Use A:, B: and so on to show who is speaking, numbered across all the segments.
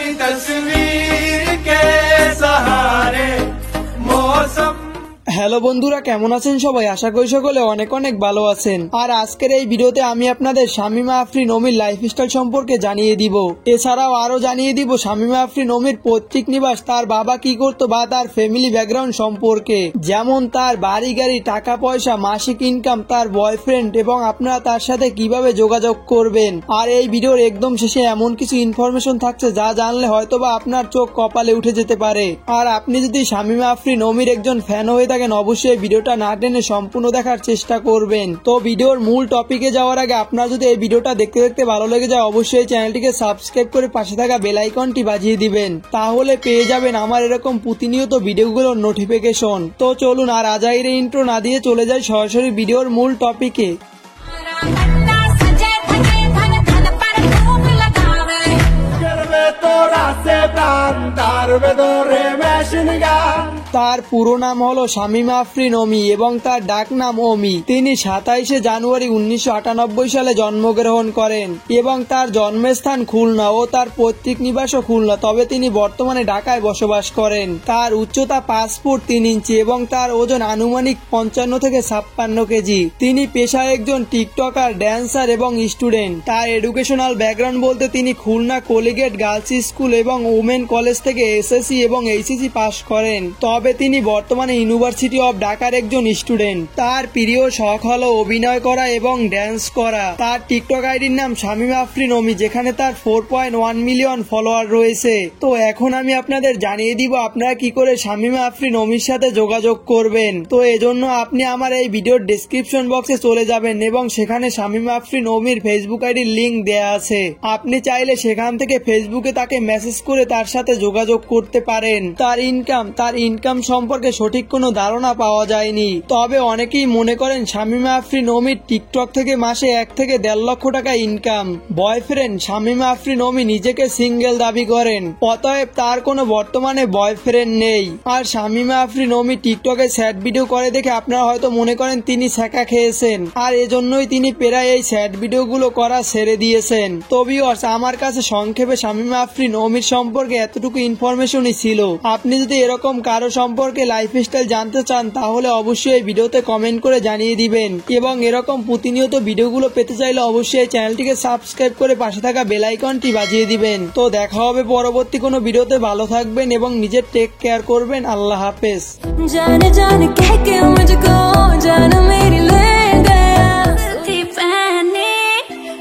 A: कोई तस्वीर के सहारे मौसम।
B: হ্যালো বন্ধুরা, কেমন আছেন সবাই? আশা করি সকলে অনেক অনেক ভালো আছেন। আর আজকের এই ভিডিওতে আমি আপনাদের শামীমা আফরিন অমির লাইফস্টাইল সম্পর্কে জানিয়ে দিব। এছাড়াও আরো জানিয়ে দিব শামীমা আফরিন অমির পৈতৃক নিবাস, তার বাবা কি করতো বা তার ফ্যামিলি ব্যাকগ্রাউন্ড সম্পর্কে, যেমন তার বাড়ি গাড়ি, টাকা পয়সা, মাসিক ইনকাম, তার বয়ফ্রেন্ড এবং আপনারা তার সাথে কিভাবে যোগাযোগ করবেন। আর এই ভিডিওর একদম শেষে এমন কিছু ইনফরমেশন থাকছে যা জানলে হয়তোবা আপনার চোখ কপালে উঠে যেতে পারে। আর আপনি যদি শামীমা আফরিন অমির একজন ফ্যান হয়ে থাকেন, অবশ্যই ভিডিওটা না টেনে সম্পূর্ণ দেখার চেষ্টা করবেন। তো ভিডিওর মূল টপিকে যাওয়ার আগে আপনার যদি এই ভিডিওটা দেখতে দেখতে ভালো লেগে যায়, অবশ্যই চ্যানেলটিকে সাবস্ক্রাইব করে পাশে থাকা বেল আইকনটি বাজিয়ে দিবেন, তাহলে পেয়ে যাবেন আমার এরকম প্রতিনিয়ত ভিডিওগুলোর নোটিফিকেশন। তো চলুন আর আজাইরে ইন্ট্রো না দিয়ে চলে যাই সরাসরি ভিডিওর মূল টপিকে। তার পুরো নাম হলো শামীমা আফরিন অমি এবং তার ডাক নাম অমি। তিনি 27শে জানুয়ারি 1998 সালে জন্মগ্রহণ করেন এবং তার জন্মস্থান খুলনা ও তার পৈতৃক নিবাসও খুলনা, তবে তিনি বর্তমানে ঢাকায় বসবাস করেন। তার উচ্চতা 5 ফুট 3 ইঞ্চি এবং তার ওজন আনুমানিক 55 থেকে 56 কেজি। তিনি পেশায় একজন টিকটকার, ড্যান্সার এবং স্টুডেন্ট। তার এডুকেশনাল ব্যাকগ্রাউন্ড বলতে তিনি খুলনা কলিগেট গার্লস স্কুল এবং ওমেন কলেজ থেকে এসএসসি এবং এইচএসসি পাস করেন, তবে তিনি বর্তমানে ইউনিভার্সিটি অব ঢাকার একজন স্টুডেন্ট। তার প্রিয় শখ হলো অভিনয় করা এবং ড্যান্স করা। তার টিকটক আইডির নাম শামীমা আফরিন অমি, যেখানে তার 4.1 মিলিয়ন ফলোয়ার রয়েছে। তো এখন আমি আপনাদের জানিয়ে দিব আপনারা কি করে শামীমা আফরিন অমির সাথে যোগাযোগ করবেন। তো এজন্য আপনি আমার এই ভিডিওর ডেসক্রিপশন বক্সে চলে যাবেন এবং সেখানে শামীমা আফরিন অমির ফেসবুক আইডির লিংক দেয়া আছে। আপনি চাইলে সেখান থেকে ফেসবুকে তাকে মেসেজ করে তার সাথে যোগাযোগ করতে পারেন। তার ইনকাম সম্পর্কে সঠিক কোনো ধারণা পাওয়া যায়নি, তবে অনেকেই মনে করেন শামীমা আফরিন অমির টিকটক থেকে মাসে 1 থেকে 1.5 লক্ষ টাকা ইনকাম। বয়ফ্রেন্ড, শামীমা আফরিন অমি নিজেকে সিঙ্গেল দাবি করেন, অতএব তার কোনো বর্তমানে বয়ফ্রেন্ড নেই। আর শামীমা আফরিন অমি টিকটকে স্যাড ভিডিও করে দেখে আপনারা হয়তো মনে করেন তিনি ছ্যাঁকা খেয়েছেন, আর এজন্যই তিনি প্রায় এই স্যাড ভিডিওগুলো করা ছেড়ে দিয়েছেন। তো ভিউয়ার্স, আমার কাছে সংক্ষেপে শামীমা আফরিন অমির সম্পর্কে এতটুকু ইনফরমেশনই ছিল। আপনি যদি এরকম কারো সম্পর্কে লাইফস্টাইল জানতে চান, তাহলে অবশ্যই এই ভিডিওতে কমেন্ট করে জানিয়ে দিবেন এবং এরকম প্রতিনিয়ত ভিডিওগুলো পেতে চাইলে অবশ্যই চ্যানেলটিকে সাবস্ক্রাইব করে পাশে থাকা বেল আইকনটি বাজিয়ে দিবেন। তো দেখা হবে পরবর্তী কোনো ভিডিওতে। ভালো থাকবেন এবং নিজের টেক কেয়ার করবেন। আল্লাহ হাফেজ।
C: जाने जाने कह के मुझको जान मेरी ले गया, दिल की पहनी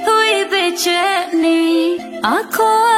C: हुई बेचैनी आँखों